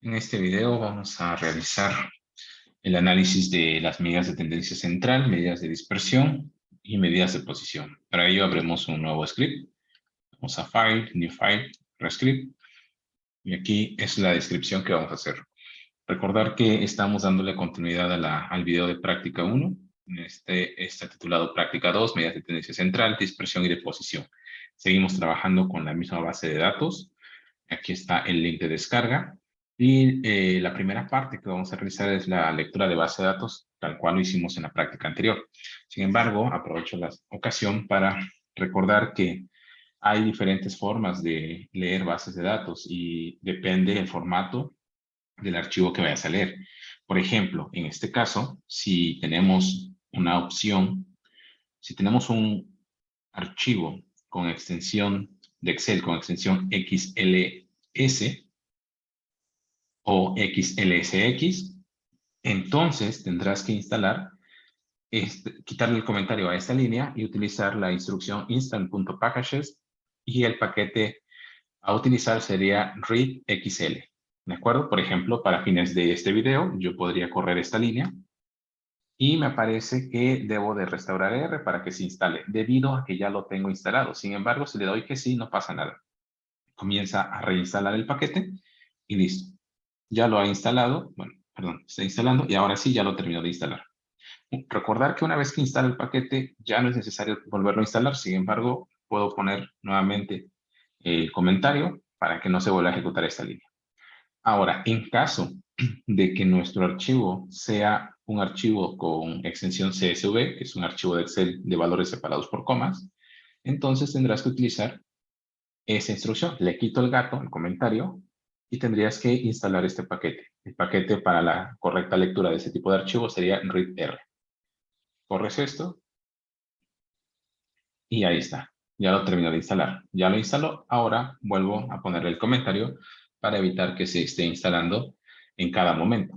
En este video vamos a realizar el análisis de las medidas de tendencia central, medidas de dispersión y medidas de posición. Para ello abrimos un nuevo script. Vamos a File, New File, Rescript. Y aquí es la descripción que vamos a hacer. Recordar que estamos dándole continuidad al video de práctica 1. Este está titulado práctica 2, medidas de tendencia central, dispersión y de posición. Seguimos trabajando con la misma base de datos. Aquí está el link de descarga. Y la primera parte que vamos a realizar es la lectura de base de datos, tal cual lo hicimos en la práctica anterior. Sin embargo, aprovecho la ocasión para recordar que hay diferentes formas de leer bases de datos y depende del formato del archivo que vayas a leer. Por ejemplo, en este caso, si tenemos una opción, si tenemos un archivo con extensión de Excel, con extensión XLS, o XLSX, entonces tendrás que instalar, quitarle el comentario a esta línea y utilizar la instrucción instant.packages y el paquete a utilizar sería readxl. ¿De acuerdo? Por ejemplo, para fines de este video, yo podría correr esta línea y me aparece que debo de restaurar R para que se instale, debido a que ya lo tengo instalado. Sin embargo, si le doy que sí, no pasa nada. Comienza a reinstalar el paquete y listo. Ya lo ha instalado, bueno, perdón, está instalando y ahora sí ya lo terminó de instalar. Recordar que una vez que instala el paquete ya no es necesario volverlo a instalar, sin embargo, puedo poner nuevamente el comentario para que no se vuelva a ejecutar esta línea. Ahora, en caso de que nuestro archivo sea un archivo con extensión CSV, que es un archivo de Excel de valores separados por comas, entonces tendrás que utilizar esa instrucción. Le quito el gato, el comentario, y tendrías que instalar este paquete. El paquete para la correcta lectura de ese tipo de archivo sería readr. Corres esto y ahí está. Ya lo termino de instalar. Ya lo instaló. Ahora vuelvo a ponerle el comentario para evitar que se esté instalando en cada momento.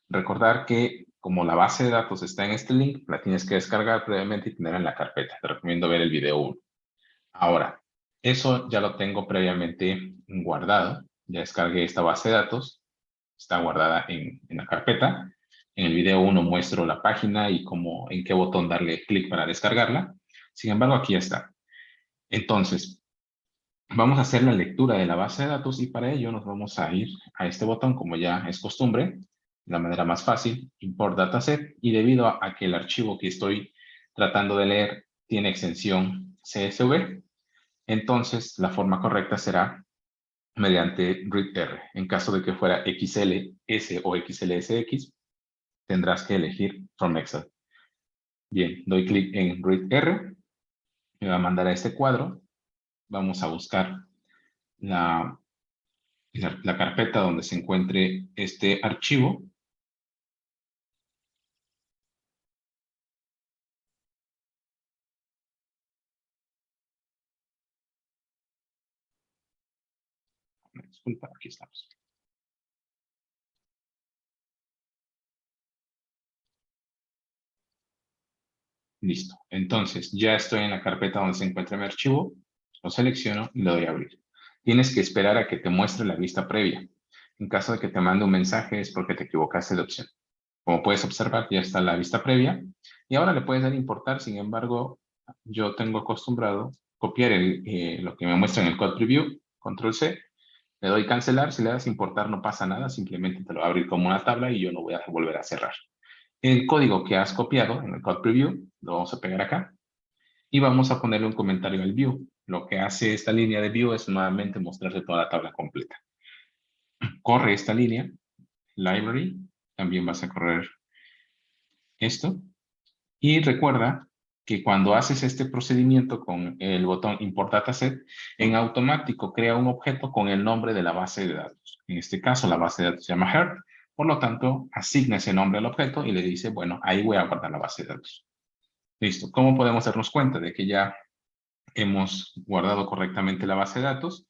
Recordar que como la base de datos está en este link, la tienes que descargar previamente y tenerla en la carpeta. Te recomiendo ver el video 1. Ahora, eso ya lo tengo previamente guardado. Ya descargué esta base de datos. Está guardada en la carpeta. En el video 1 muestro la página y cómo, en qué botón darle clic para descargarla. Sin embargo, aquí está. Entonces, vamos a hacer la lectura de la base de datos y para ello nos vamos a ir a este botón, como ya es costumbre, la manera más fácil, Import Dataset, y debido a que el archivo que estoy tratando de leer tiene extensión CSV, entonces la forma correcta será mediante readr. En caso de que fuera XLS o XLSX, tendrás que elegir from Excel. Bien, doy clic en readr, me va a mandar a este cuadro. Vamos a buscar la carpeta donde se encuentre este archivo. Disculpa, aquí estamos. Listo. Entonces, ya estoy en la carpeta donde se encuentra mi archivo. Lo selecciono y le doy a abrir. Tienes que esperar a que te muestre la vista previa. En caso de que te mande un mensaje es porque te equivocaste de opción. Como puedes observar, ya está la vista previa. Y ahora le puedes dar importar. Sin embargo, yo tengo acostumbrado copiar lo que me muestra en el Code Preview. Control C. Le doy cancelar. Si le das importar no pasa nada. Simplemente te lo va a abrir como una tabla y yo no voy a volver a cerrar. El código que has copiado en el Code Preview lo vamos a pegar acá y vamos a ponerle un comentario al view. Lo que hace esta línea de view es nuevamente mostrarte toda la tabla completa. Corre esta línea, library, también vas a correr esto. Y recuerda que cuando haces este procedimiento con el botón Import Dataset, en automático crea un objeto con el nombre de la base de datos. En este caso, la base de datos se llama Heart. Por lo tanto, asigna ese nombre al objeto y le dice, bueno, ahí voy a guardar la base de datos. Listo. ¿Cómo podemos darnos cuenta de que ya hemos guardado correctamente la base de datos?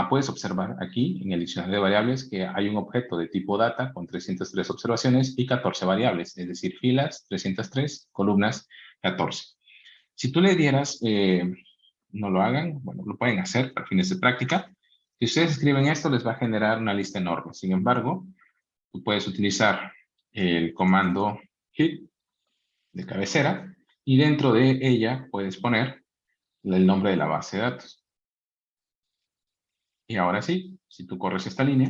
Puedes observar aquí en el diccionario de variables que hay un objeto de tipo data con 303 observaciones y 14 variables, es decir, filas 303, columnas 14. Si tú le dieras, no lo hagan, bueno, lo pueden hacer para fines de práctica. Si ustedes escriben esto, les va a generar una lista enorme. Sin embargo, tú puedes utilizar el comando hit de cabecera y dentro de ella puedes poner el nombre de la base de datos. Y ahora sí, si tú corres esta línea,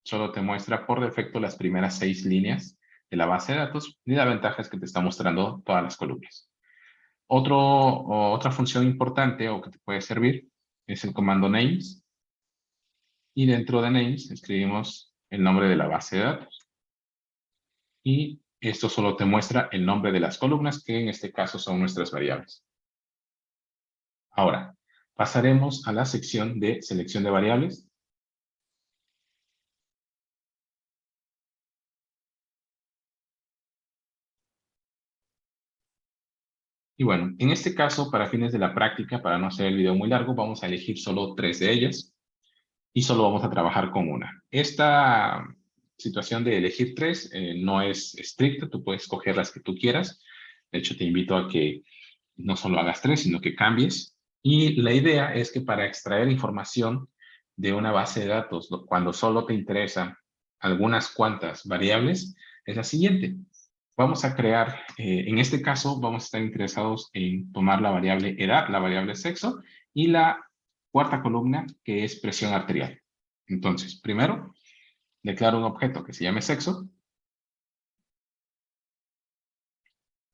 solo te muestra por defecto las primeras 6 líneas de la base de datos y la ventaja es que te está mostrando todas las columnas. Otra función importante o que te puede servir es el comando names. Y dentro de names escribimos el nombre de la base de datos. Y esto solo te muestra el nombre de las columnas, que en este caso son nuestras variables. Ahora, pasaremos a la sección de selección de variables. Y bueno, en este caso, para fines de la práctica, para no hacer el video muy largo, vamos a elegir solo 3 de ellas y solo vamos a trabajar con una. Esta situación de elegir 3 no es estricta, tú puedes escoger las que tú quieras. De hecho, te invito a que no solo hagas 3, sino que cambies. Y la idea es que para extraer información de una base de datos, cuando solo te interesan algunas cuantas variables, es la siguiente. Vamos a crear, en este caso, vamos a estar interesados en tomar la variable edad, la variable sexo, y la cuarta columna, que es presión arterial. Entonces, primero, declaro un objeto que se llame sexo.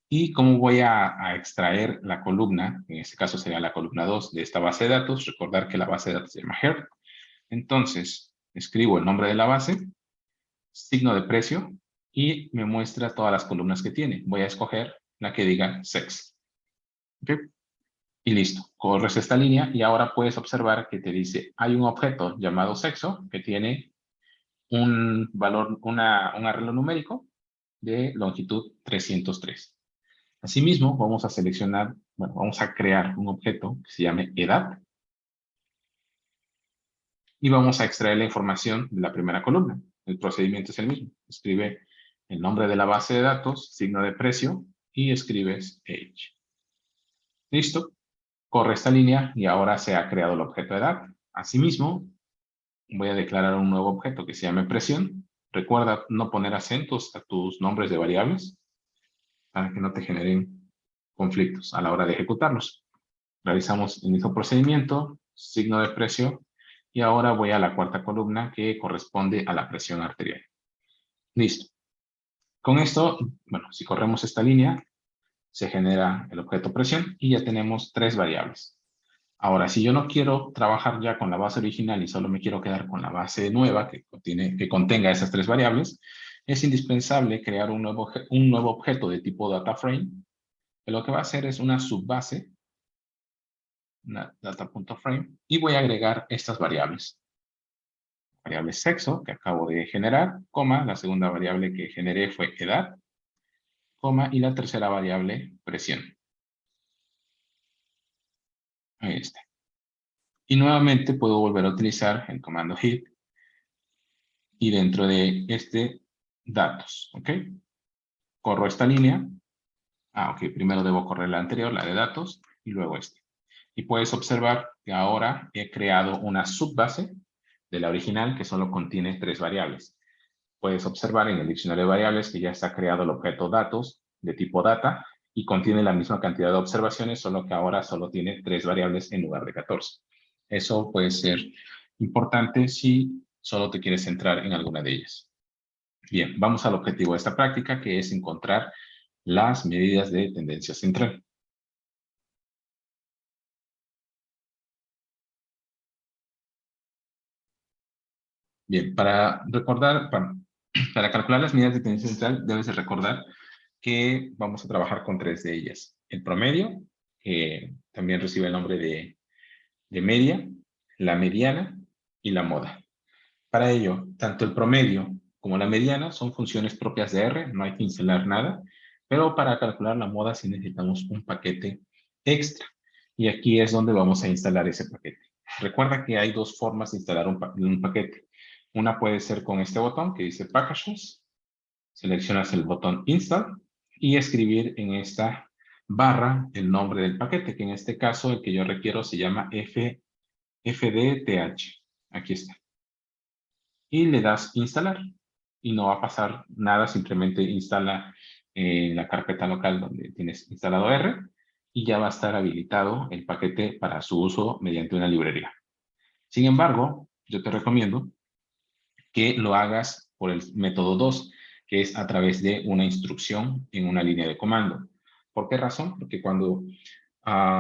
¿Y cómo voy a extraer la columna? En este caso sería la columna 2 de esta base de datos. Recordar que la base de datos se llama here. Entonces, escribo el nombre de la base, signo de precio, y me muestra todas las columnas que tiene. Voy a escoger la que diga sex. ¿Okay? Y listo. Corres esta línea y ahora puedes observar que te dice, hay un objeto llamado sexo que tiene un valor, un arreglo numérico de longitud 303. Asimismo, vamos a seleccionar, bueno, vamos a crear un objeto que se llame edad y vamos a extraer la información de la primera columna. El procedimiento es el mismo. Escribe el nombre de la base de datos, signo de precio y escribes age. Listo. Corre esta línea y ahora se ha creado el objeto edad. Asimismo, voy a declarar un nuevo objeto que se llame presión. Recuerda no poner acentos a tus nombres de variables para que no te generen conflictos a la hora de ejecutarlos. Realizamos el mismo procedimiento, signo de precio, y ahora voy a la cuarta columna que corresponde a la presión arterial. Listo. Con esto, bueno, si corremos esta línea, se genera el objeto presión y ya tenemos 3 variables. Ahora, si yo no quiero trabajar ya con la base original y solo me quiero quedar con la base nueva que contenga esas 3 variables, es indispensable crear un nuevo objeto de tipo DataFrame, que lo que va a hacer es una subbase, una data.frame, y voy a agregar estas variables. Variable sexo, que acabo de generar, coma, la segunda variable que generé fue edad, coma, y la tercera variable, presión. Ahí está. Y nuevamente puedo volver a utilizar el comando hit, y dentro de este, datos, ¿ok? Corro esta línea. Ok, primero debo correr la anterior, la de datos, y luego este. Y puedes observar que ahora he creado una subbase de la original que solo contiene 3 variables. Puedes observar en el diccionario de variables que ya está creado el objeto datos de tipo data y contiene la misma cantidad de observaciones, solo que ahora solo tiene 3 variables en lugar de 14. Eso puede ser importante si solo te quieres centrar en alguna de ellas. Bien, vamos al objetivo de esta práctica, que es encontrar las medidas de tendencia central. Bien, para recordar, para calcular las medidas de tendencia central, debes de recordar que vamos a trabajar con 3 de ellas. El promedio, que también recibe el nombre de media, la mediana y la moda. Para ello, tanto el promedio como la mediana son funciones propias de R, no hay que instalar nada, pero para calcular la moda sí necesitamos un paquete extra. Y aquí es donde vamos a instalar ese paquete. Recuerda que hay 2 formas de instalar un paquete. Una puede ser con este botón que dice Packages. Seleccionas el botón Install y escribir en esta barra el nombre del paquete, que en este caso el que yo requiero se llama FDTH. Aquí está. Y le das instalar. Y no va a pasar nada, simplemente instala la carpeta local donde tienes instalado R y ya va a estar habilitado el paquete para su uso mediante una librería. Sin embargo, yo te recomiendo que lo hagas por el método 2, que es a través de una instrucción en una línea de comando. ¿Por qué razón? Porque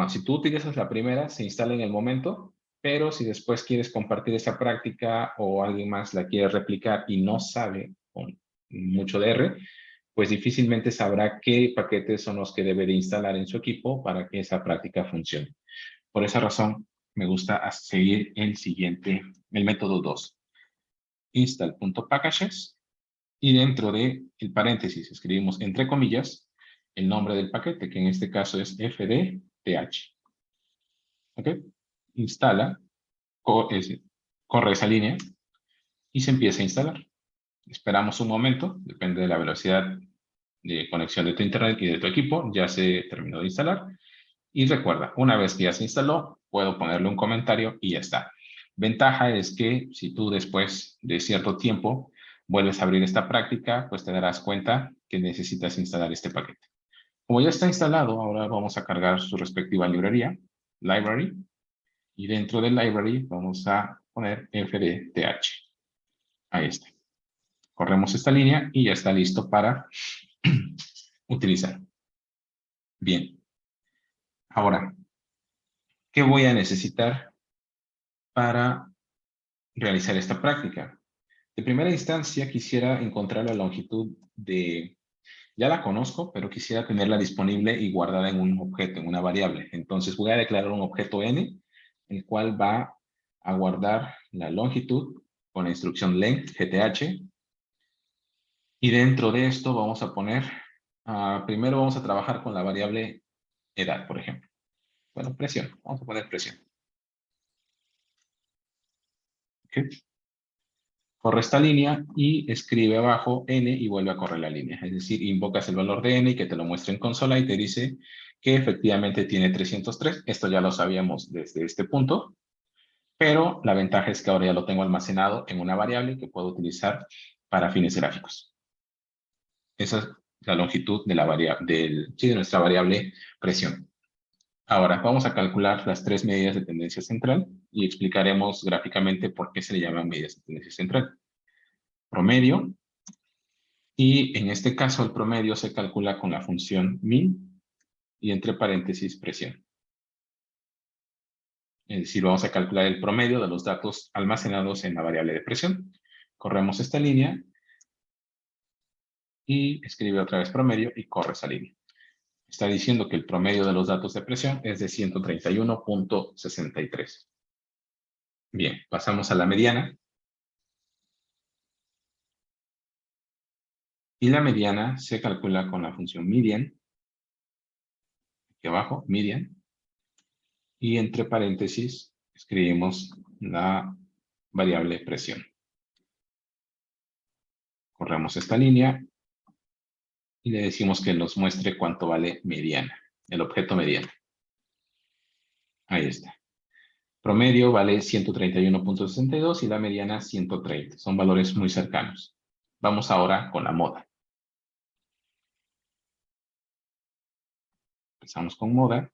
si tú utilizas la primera, se instala en el momento, pero si después quieres compartir esa práctica o alguien más la quiere replicar y no sabe con mucho de R, pues difícilmente sabrá qué paquetes son los que debe de instalar en su equipo para que esa práctica funcione. Por esa razón, me gusta seguir el método 2. Install.packages y dentro de el paréntesis escribimos entre comillas el nombre del paquete, que en este caso es fdth. ¿Ok? Instala, corre esa línea y se empieza a instalar. Esperamos un momento, depende de la velocidad de conexión de tu internet y de tu equipo, ya se terminó de instalar. Y recuerda, una vez que ya se instaló, puedo ponerle un comentario y ya está. Ventaja es que si tú después de cierto tiempo vuelves a abrir esta práctica, pues te darás cuenta que necesitas instalar este paquete. Como ya está instalado, ahora vamos a cargar su respectiva librería, library, y dentro del library vamos a poner fdth. Ahí está. Corremos esta línea y ya está listo para utilizar. Bien. Ahora, ¿qué voy a necesitar para realizar esta práctica? De primera instancia, quisiera encontrar la longitud ya la conozco, pero quisiera tenerla disponible y guardada en un objeto, en una variable. Entonces voy a declarar un objeto n, el cual va a guardar la longitud con la instrucción length, gth, y dentro de esto vamos a poner, primero vamos a trabajar con la variable edad, por ejemplo. Bueno, presión, vamos a poner presión. ¿Okay? Corre esta línea y escribe abajo n y vuelve a correr la línea. Es decir, invocas el valor de n y que te lo muestre en consola y te dice que efectivamente tiene 303. Esto ya lo sabíamos desde este punto, pero la ventaja es que ahora ya lo tengo almacenado en una variable que puedo utilizar para fines gráficos. Esa es la longitud de, de nuestra variable presión. Ahora, vamos a calcular las tres medidas de tendencia central y explicaremos gráficamente por qué se le llaman medidas de tendencia central. Promedio, y en este caso el promedio se calcula con la función min y entre paréntesis presión. Es decir, vamos a calcular el promedio de los datos almacenados en la variable de presión. Corremos esta línea y escribe otra vez promedio y corre esa línea. Está diciendo que el promedio de los datos de presión es de 131.63. Bien, pasamos a la mediana. Y la mediana se calcula con la función median, aquí abajo, median, y entre paréntesis escribimos la variable presión. Corremos esta línea y le decimos que nos muestre cuánto vale mediana, el objeto mediana. Ahí está. Promedio vale 131.62 y la mediana 130. Son valores muy cercanos. Vamos ahora con la moda. Empezamos con moda.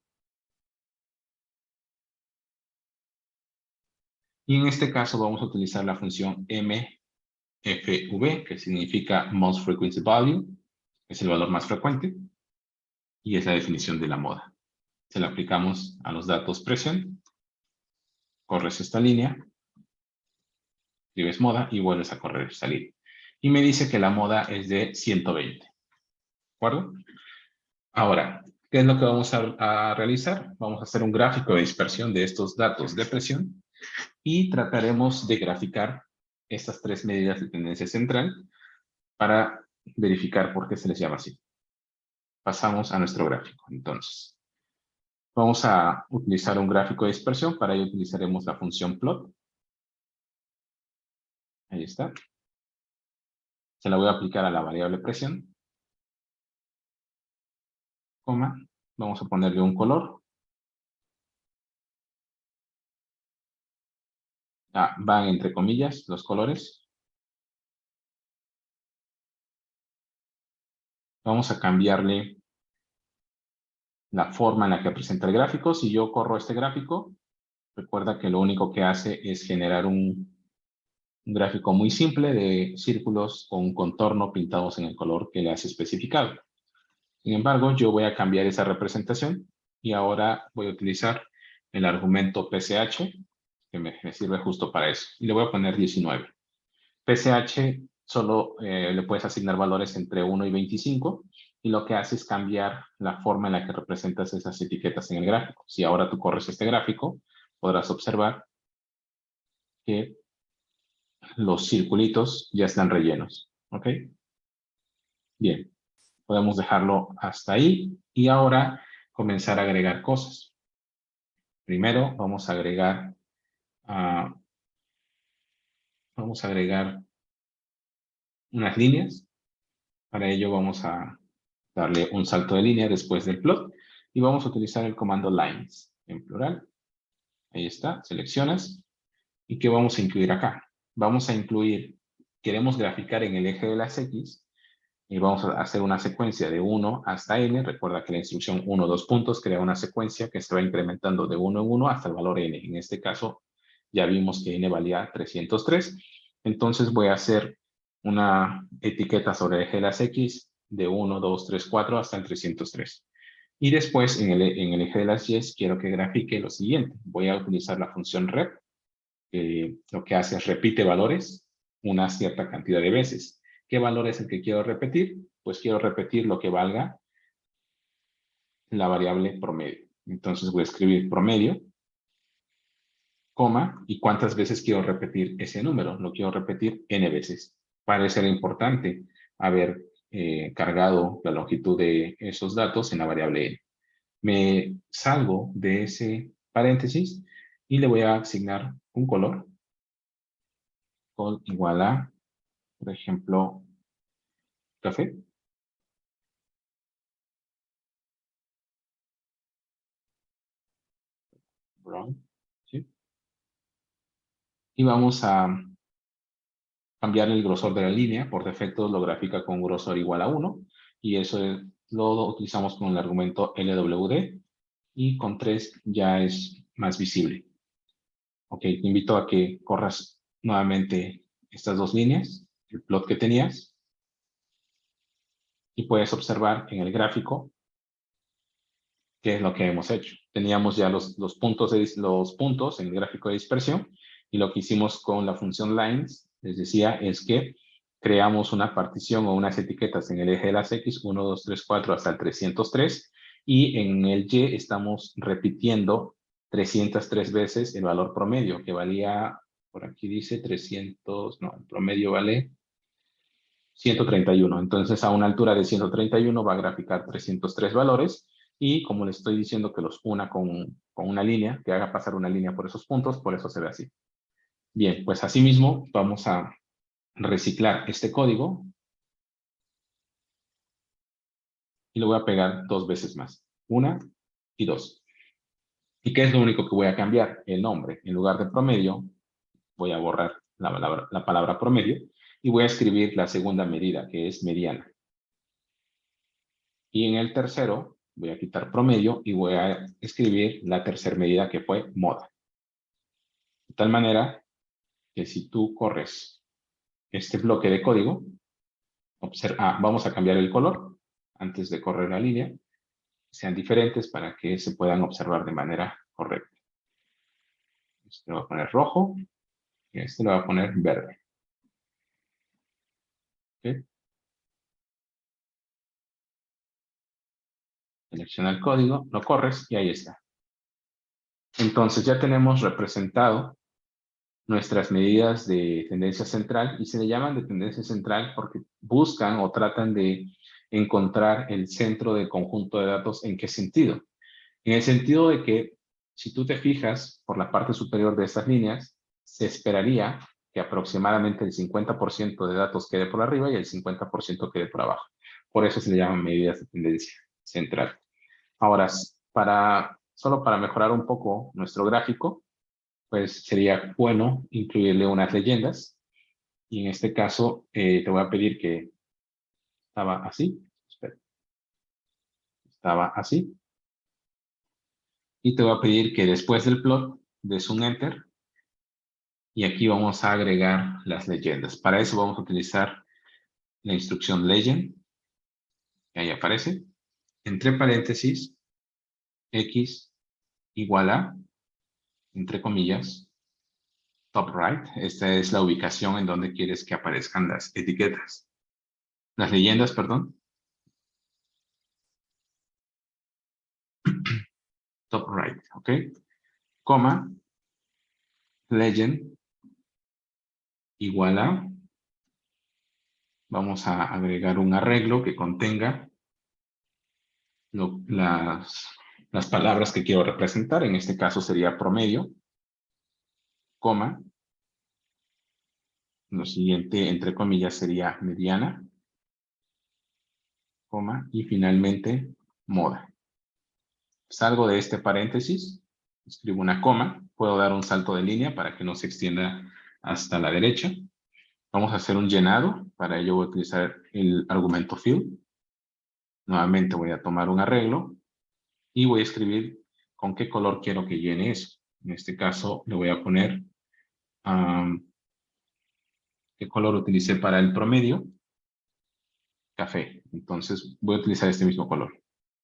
Y en este caso vamos a utilizar la función mfv, que significa Most Frequency Value, es el valor más frecuente, y es la definición de la moda. Se la aplicamos a los datos presión, corres esta línea, escribes moda y vuelves a correr esta línea. Y me dice que la moda es de 120. ¿De acuerdo? Ahora, ¿qué es lo que vamos a realizar? Vamos a hacer un gráfico de dispersión de estos datos de presión y trataremos de graficar estas tres medidas de tendencia central para verificar por qué se les llama así. Pasamos a nuestro gráfico. Entonces, vamos a utilizar un gráfico de dispersión. Para ello utilizaremos la función plot. Ahí está. Se la voy a aplicar a la variable presión. Coma. Vamos a ponerle un color. van entre comillas los colores. Vamos a cambiarle la forma en la que presenta el gráfico. Si yo corro este gráfico, recuerda que lo único que hace es generar un gráfico muy simple de círculos con un contorno pintados en el color que le has especificado. Sin embargo, yo voy a cambiar esa representación y ahora voy a utilizar el argumento PCH, que me sirve justo para eso. Y le voy a poner 19. PCH solo le puedes asignar valores entre 1 y 25 y lo que hace es cambiar la forma en la que representas esas etiquetas en el gráfico. Si ahora tú corres este gráfico, podrás observar que los circulitos ya están rellenos. ¿Ok? Bien, podemos dejarlo hasta ahí y ahora comenzar a agregar cosas. Primero vamos a agregar, unas líneas. Para ello vamos a darle un salto de línea después del plot y vamos a utilizar el comando lines en plural. Ahí está, seleccionas. ¿Y qué vamos a incluir acá? Vamos a incluir, queremos graficar en el eje de las X y vamos a hacer una secuencia de 1 hasta n. Recuerda que la instrucción 1, 2 puntos crea una secuencia que se va incrementando de 1 en 1 hasta el valor n. En este caso ya vimos que n valía 303. Entonces voy a hacer una etiqueta sobre el eje de las X de 1, 2, 3, 4 hasta el 303. Y después en el eje de las Y quiero que grafique lo siguiente. Voy a utilizar la función rep, que lo que hace es repite valores una cierta cantidad de veces. ¿Qué valor es el que quiero repetir? Pues quiero repetir lo que valga la variable promedio. Entonces voy a escribir promedio, coma, y cuántas veces quiero repetir ese número. Lo quiero repetir n veces. Parece importante haber cargado la longitud de esos datos en la variable n. Me salgo de ese paréntesis y le voy a asignar un color igual a, por ejemplo, café. Brown, ¿sí? Y vamos a cambiar el grosor de la línea. Por defecto lo grafica con grosor igual a 1. Y eso lo utilizamos con el argumento LWD. Y con 3 ya es más visible. Ok, te invito a que corras nuevamente estas dos líneas, el plot que tenías. Y puedes observar en el gráfico qué es lo que hemos hecho. Teníamos ya los puntos en el gráfico de dispersión. Y lo que hicimos con la función lines, les decía, es que creamos una partición o unas etiquetas en el eje de las X, 1, 2, 3, 4 hasta el 303, y en el Y estamos repitiendo 303 veces el valor promedio, que valía, por aquí dice 300, no, el promedio vale 131. Entonces, a una altura de 131 va a graficar 303 valores, y como le estoy diciendo que los una con una línea, que haga pasar una línea por esos puntos, por eso se ve así. Bien, pues asimismo vamos a reciclar este código y lo voy a pegar dos veces más. Una y dos. ¿Y qué es lo único que voy a cambiar? El nombre. En lugar de promedio, voy a borrar la palabra promedio y voy a escribir la segunda medida, que es mediana. Y en el tercero, voy a quitar promedio y voy a escribir la tercera medida, que fue moda. De tal manera que si tú corres este bloque de código, vamos a cambiar el color antes de correr la línea, sean diferentes para que se puedan observar de manera correcta. Este lo voy a poner rojo y este lo voy a poner verde. ¿Okay? Selecciona el código, lo corres y ahí está. Entonces ya tenemos representado nuestras medidas de tendencia central, y se le llaman de tendencia central porque buscan o tratan de encontrar el centro del conjunto de datos. ¿En qué sentido? En el sentido de que si tú te fijas por la parte superior de estas líneas, se esperaría que aproximadamente el 50% de datos quede por arriba y el 50% quede por abajo. Por eso se le llaman medidas de tendencia central. Ahora, solo para mejorar un poco nuestro gráfico, pues sería bueno incluirle unas leyendas. Y en este caso, te voy a pedir que estaba así. Espera, estaba así. Y te voy a pedir que después del plot des un enter. Y aquí vamos a agregar las leyendas. Para eso vamos a utilizar la instrucción legend, que ahí aparece, entre paréntesis, x igual a, entre comillas, top right. Esta es la ubicación en donde quieres que aparezcan las etiquetas. Las leyendas, perdón. Top right, ¿ok? Coma, legend, igual a, vamos a agregar un arreglo que contenga las palabras que quiero representar. En este caso sería promedio, coma. Lo siguiente, entre comillas, sería mediana, coma, y finalmente moda. Salgo de este paréntesis, escribo una coma, puedo dar un salto de línea para que no se extienda hasta la derecha. Vamos a hacer un llenado, para ello voy a utilizar el argumento fill. Nuevamente voy a tomar un arreglo y voy a escribir con qué color quiero que llene eso. En este caso le voy a poner qué color utilicé para el promedio, café. Entonces voy a utilizar este mismo color.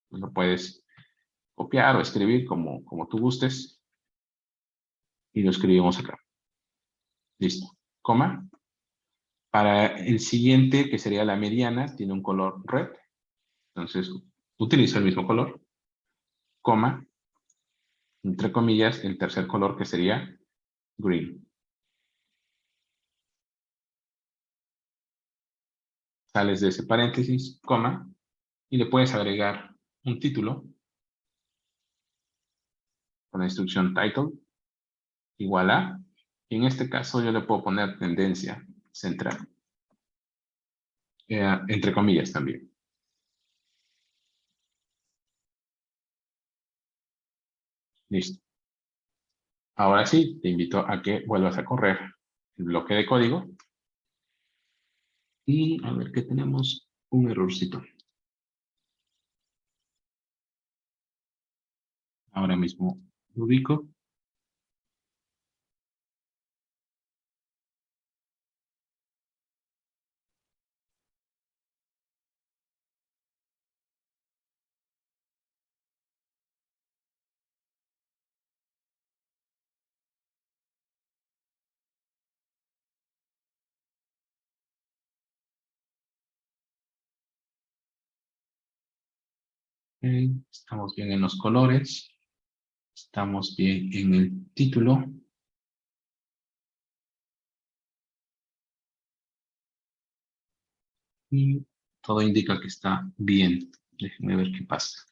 Lo puedes copiar o escribir como tú gustes. Y lo escribimos acá. Listo. Coma. Para el siguiente, que sería la mediana, tiene un color red. Entonces, utilizo el mismo color. Coma. Entre comillas, el tercer color que sería green. Sales de ese paréntesis, coma, y le puedes agregar un título con la instrucción title igual a, y en este caso yo le puedo poner tendencia central, entre comillas también. Listo. Ahora sí, te invito a que vuelvas a correr el bloque de código y a ver que tenemos un errorcito. Ahora mismo lo ubico. Estamos bien en los colores. Estamos bien en el título. Y todo indica que está bien. Déjenme ver qué pasa.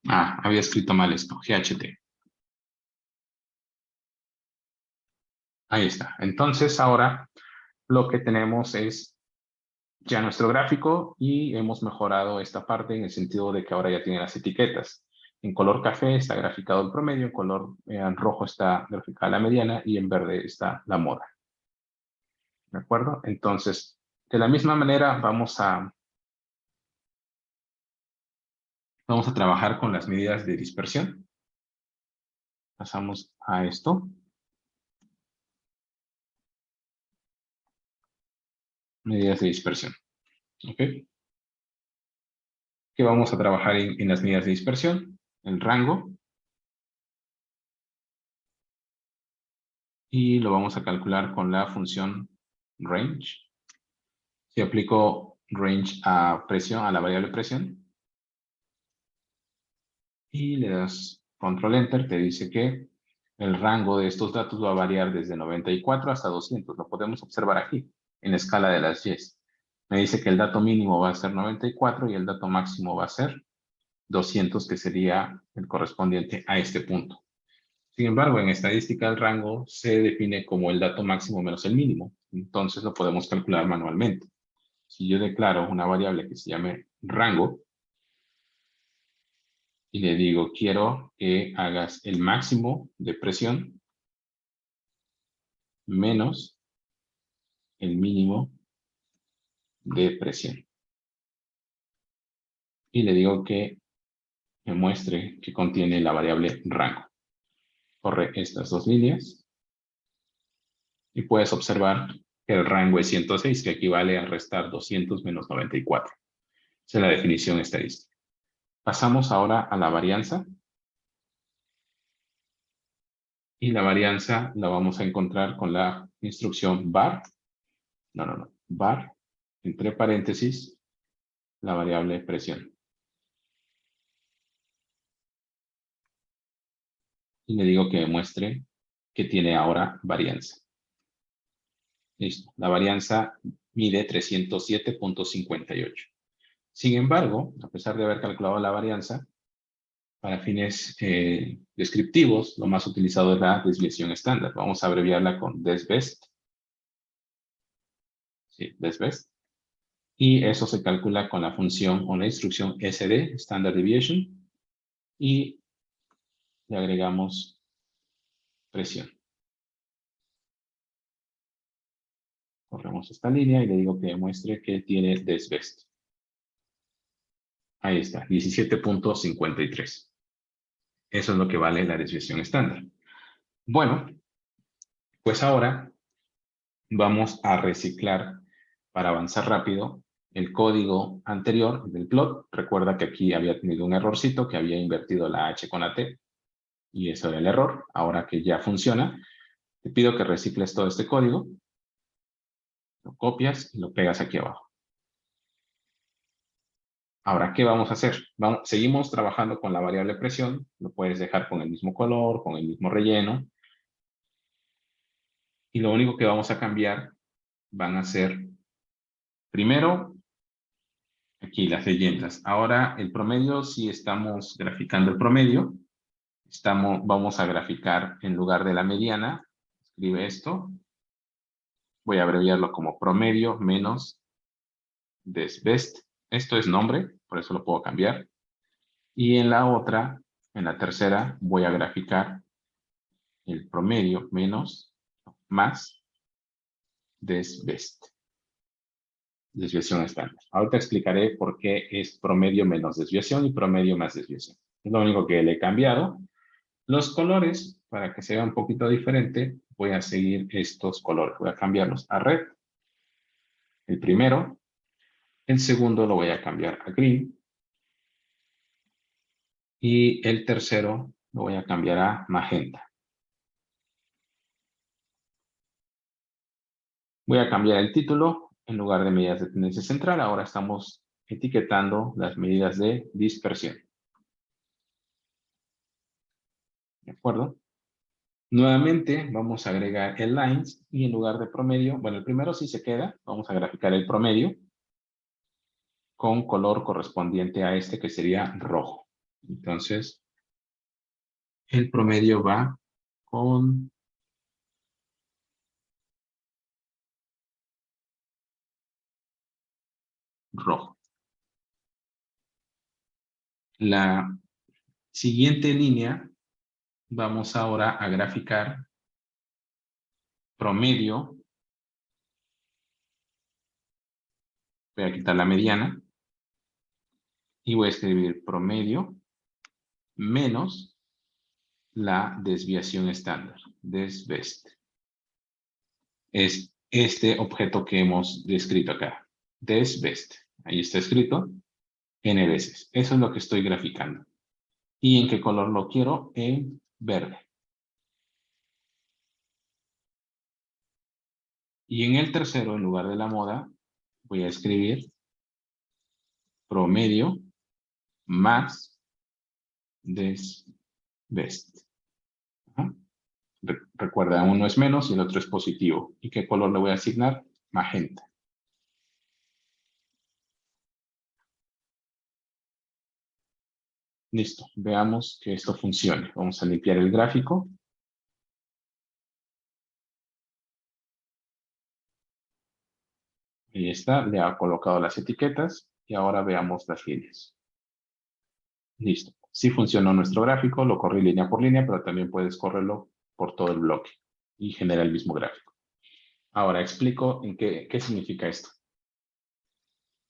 Ah, había escrito mal esto. GHT. Ahí está. Entonces ahora lo que tenemos es ya nuestro gráfico y hemos mejorado esta parte en el sentido de que ahora ya tiene las etiquetas. En color café está graficado el promedio, en color rojo está graficada la mediana y en verde está la moda. ¿De acuerdo? Entonces, de la misma manera vamos a trabajar con las medidas de dispersión. Pasamos a esto. Medidas de dispersión. ¿Ok? ¿Qué vamos a trabajar en las medidas de dispersión? El rango. Y lo vamos a calcular con la función range. Si aplico range a presión, a la variable presión, y le das control enter, te dice que El rango de estos datos va a variar desde 94 hasta 200. Lo podemos observar aquí, en la escala de las Y. Me dice que el dato mínimo va a ser 94 y el dato máximo va a ser 200, que sería el correspondiente a este punto. Sin embargo, en estadística el rango se define como el dato máximo menos el mínimo. Entonces lo podemos calcular manualmente. Si yo declaro una variable que se llame rango y le digo quiero que hagas el máximo de presión menos el mínimo de presión. Y le digo que me muestre que contiene la variable rango. Corre estas dos líneas y puedes observar que el rango es 106, que equivale a restar 200 menos 94. Esa es la definición estadística. Pasamos ahora a la varianza. Y la varianza la vamos a encontrar con la instrucción var. Var, entre paréntesis, la variable presión. Y le digo que me muestre que tiene ahora varianza. Listo. La varianza mide 307.58. Sin embargo, a pesar de haber calculado la varianza, para fines descriptivos, lo más utilizado es la desviación estándar. Vamos a abreviarla con desbest. Sí, desbest. Y eso se calcula con la función o la instrucción SD, Standard Deviation, y le agregamos presión. Corremos esta línea y le digo que demuestre que tiene desbest. Ahí está, 17.53. Eso es lo que vale la desviación estándar. Bueno, pues ahora vamos a reciclar para avanzar rápido el código anterior del plot. Recuerda que aquí había tenido un errorcito, que había invertido la H con la T, y eso era el error. Ahora que ya funciona, te pido que recicles todo este código, lo copias y lo pegas aquí abajo. Ahora, ¿qué vamos a hacer? Seguimos trabajando con la variable presión, lo puedes dejar con el mismo color, con el mismo relleno, y lo único que vamos a cambiar van a ser, primero, aquí las leyendas. Ahora, el promedio, si estamos graficando el promedio, vamos a graficar en lugar de la mediana, escribe esto, voy a abreviarlo como promedio menos desbest. Esto es nombre, por eso lo puedo cambiar. Y en la otra, en la tercera, voy a graficar el promedio menos, más desbest. Desviación estándar. Ahorita explicaré por qué es promedio menos desviación y promedio más desviación. Es lo único que le he cambiado. Los colores, para que sea un poquito diferente, voy a seguir estos colores. Voy a cambiarlos a red. El primero. El segundo lo voy a cambiar a green. Y el tercero lo voy a cambiar a magenta. Voy a cambiar el título. En lugar de medidas de tendencia central, ahora estamos etiquetando las medidas de dispersión. ¿De acuerdo? Nuevamente vamos a agregar el lines y en lugar de promedio, bueno, el primero sí se queda, vamos a graficar el promedio con color correspondiente a este que sería rojo. Entonces, el promedio va con rojo. La siguiente línea, vamos ahora a graficar promedio. Voy a quitar la mediana y voy a escribir promedio menos la desviación estándar, desbest. Es este objeto que hemos descrito acá, desbest. Ahí está escrito n veces. Eso es lo que estoy graficando. ¿Y en qué color lo quiero? En verde. Y en el tercero, en lugar de la moda, voy a escribir promedio más desbest. Recuerda, uno es menos y el otro es positivo. ¿Y qué color le voy a asignar? Magenta. Listo, veamos que esto funcione. Vamos a limpiar el gráfico. Ahí está, le ha colocado las etiquetas y ahora veamos las líneas. Listo. Sí funcionó nuestro gráfico, lo corrí línea por línea, pero también puedes correrlo por todo el bloque y genera el mismo gráfico. Ahora explico en qué significa esto.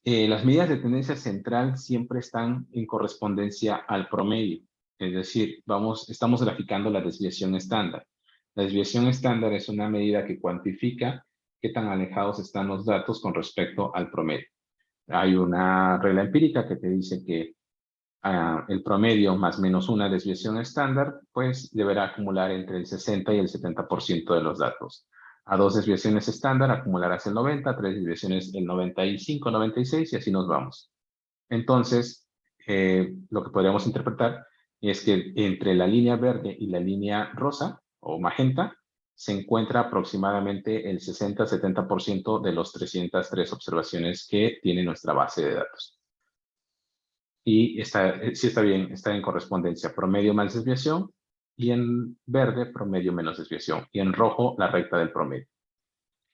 Las medidas de tendencia central siempre están en correspondencia al promedio. Es decir, estamos graficando la desviación estándar. La desviación estándar es una medida que cuantifica qué tan alejados están los datos con respecto al promedio. Hay una regla empírica que te dice que el promedio más menos una desviación estándar, pues deberá acumular entre el 60 y el 70% de los datos. A dos desviaciones estándar acumularás el 90, a tres desviaciones el 95, 96 y así nos vamos. Entonces, lo que podríamos interpretar es que entre la línea verde y la línea rosa o magenta se encuentra aproximadamente el 60-70% de los 303 observaciones que tiene nuestra base de datos. Y sí está bien, está en correspondencia promedio más desviación, y en verde promedio menos desviación, y en rojo la recta del promedio.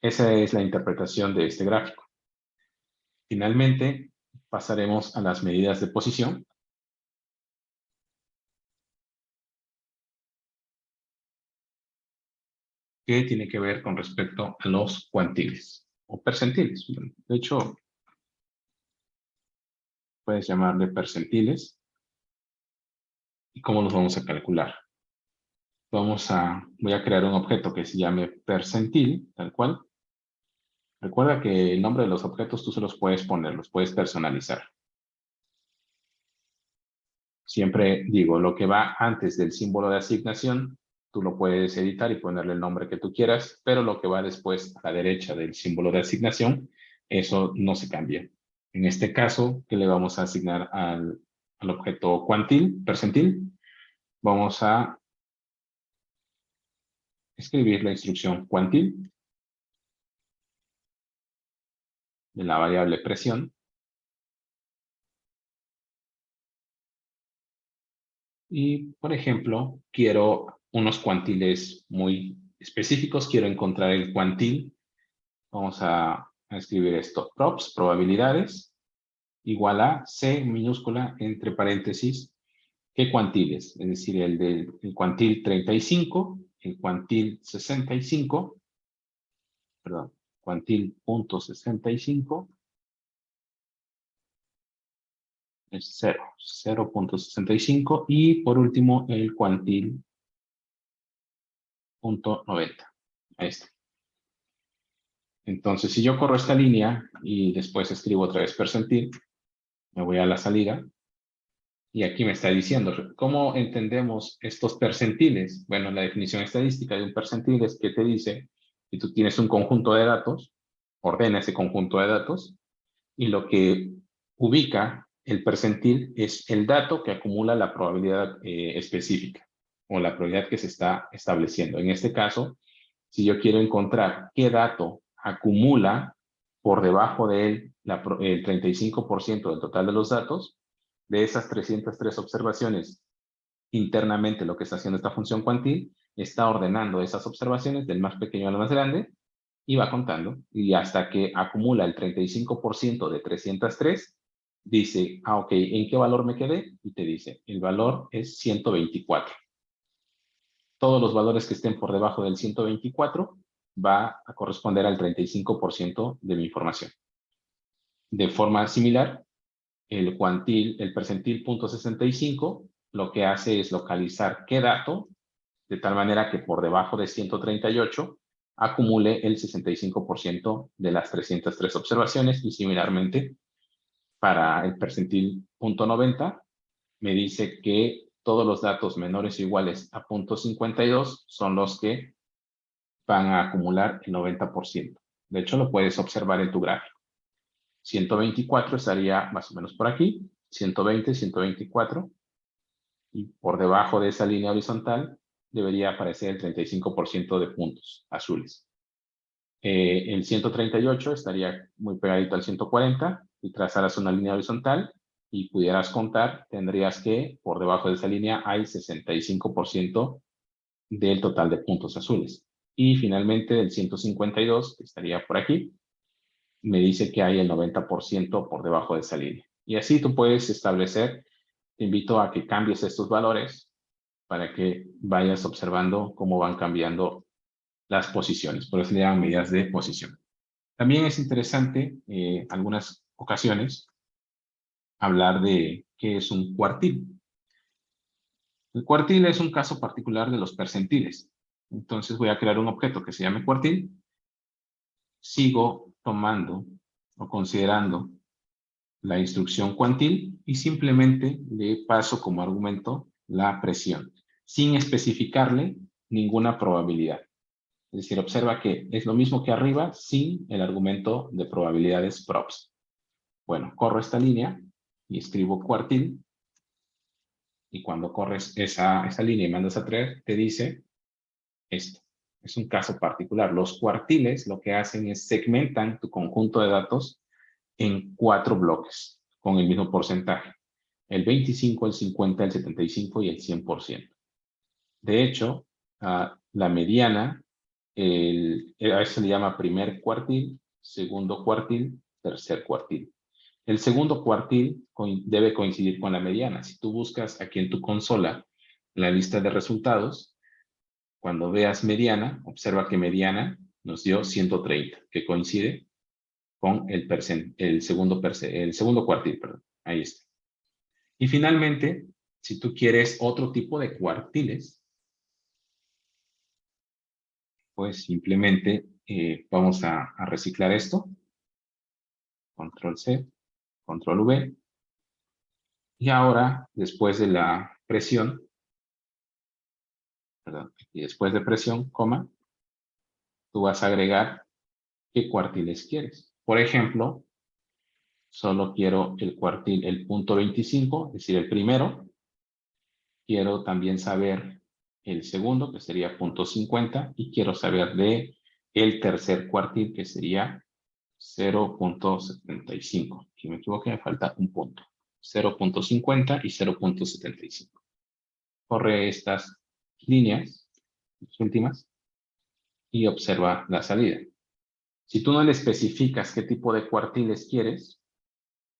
Esa es la interpretación de este gráfico. Finalmente, pasaremos a las medidas de posición. Que tiene que ver con respecto a los cuantiles o percentiles. De hecho, puedes llamarle percentiles. ¿Y cómo los vamos a calcular? Voy a crear un objeto que se llame percentil, tal cual. Recuerda que el nombre de los objetos tú se los puedes poner, los puedes personalizar. Siempre digo, lo que va antes del símbolo de asignación, tú lo puedes editar y ponerle el nombre que tú quieras, pero lo que va después a la derecha del símbolo de asignación, eso no se cambia. En este caso, ¿qué le vamos a asignar al objeto cuantil, percentil? Vamos a escribir la instrucción cuantil de la variable presión. Y, por ejemplo, quiero unos cuantiles muy específicos. Quiero encontrar el cuantil. Vamos a escribir esto. Props, probabilidades, igual a C minúscula, entre paréntesis, ¿qué cuantiles? Es decir, el cuantil 35, el cuantil 65, perdón, cuantil punto 65, es 0, 0.65, y por último el cuantil punto 90. Ahí está. Entonces, si yo corro esta línea y después escribo otra vez percentil, me voy a la salida y aquí me está diciendo, ¿cómo entendemos estos percentiles? Bueno, la definición estadística de un percentil es que te dice que tú tienes un conjunto de datos, ordena ese conjunto de datos, y lo que ubica el percentil es el dato que acumula la probabilidad específica o la probabilidad que se está estableciendo. En este caso, si yo quiero encontrar qué dato acumula por debajo de él el 35% del total de los datos, de esas 303 observaciones, internamente lo que está haciendo esta función cuantil, está ordenando esas observaciones del más pequeño al más grande y va contando, y hasta que acumula el 35% de 303, dice, ok, ¿en qué valor me quedé? Y te dice, el valor es 124. Todos los valores que estén por debajo del 124 va a corresponder al 35% de mi información. De forma similar, el percentil .65 lo que hace es localizar qué dato, de tal manera que por debajo de 138 acumule el 65% de las 303 observaciones, y similarmente para el percentil .90 me dice que todos los datos menores o iguales a .52 son los que van a acumular el 90%. De hecho, lo puedes observar en tu gráfico. 124 estaría más o menos por aquí, 120, 124, y por debajo de esa línea horizontal debería aparecer el 35% de puntos azules. El 138 estaría muy pegadito al 140 y trazaras una línea horizontal y pudieras contar, tendrías que por debajo de esa línea hay 65% del total de puntos azules. Y finalmente del 152, que estaría por aquí, me dice que hay el 90% por debajo de esa línea. Y así tú puedes establecer, te invito a que cambies estos valores para que vayas observando cómo van cambiando las posiciones. Por eso le llaman medidas de posición. También es interesante, algunas ocasiones, hablar de qué es un cuartil. El cuartil es un caso particular de los percentiles. Entonces voy a crear un objeto que se llame cuartil. Sigo tomando o considerando la instrucción cuantil y simplemente le paso como argumento la presión, sin especificarle ninguna probabilidad. Es decir, observa que es lo mismo que arriba sin el argumento de probabilidades props. Bueno, corro esta línea y escribo cuartil. Y cuando corres esa línea y mandas a traer, te dice esto. Es un caso particular. Los cuartiles lo que hacen es segmentan tu conjunto de datos en 4 bloques con el mismo porcentaje. El 25, el 50, el 75 y el 100%. De hecho, la mediana, a eso se le llama primer cuartil, segundo cuartil, tercer cuartil. El segundo cuartil debe coincidir con la mediana. Si tú buscas aquí en tu consola la lista de resultados, cuando veas mediana, observa que mediana nos dio 130, que coincide con el segundo cuartil. Perdón. Ahí está. Y finalmente, si tú quieres otro tipo de cuartiles, pues simplemente vamos a reciclar esto. Control C, Control V. Y ahora, después de la presión, perdón, y después de presión, coma, tú vas a agregar qué cuartiles quieres. Por ejemplo, solo quiero el cuartil, el punto 25, es decir, el primero. Quiero también saber el segundo, que sería punto 50, y quiero saber de el tercer cuartil, que sería 0.75. Si me equivoqué, me falta un punto. 0.50 y 0.75. Corre estas líneas, las últimas, y observa la salida. Si tú no le especificas qué tipo de cuartiles quieres,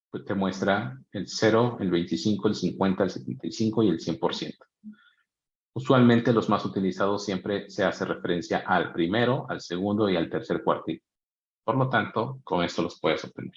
pues te muestra el 0, el 25, el 50, el 75 y el 100%. Usualmente los más utilizados siempre se hace referencia al primero, al segundo y al tercer cuartil. Por lo tanto, con esto los puedes obtener.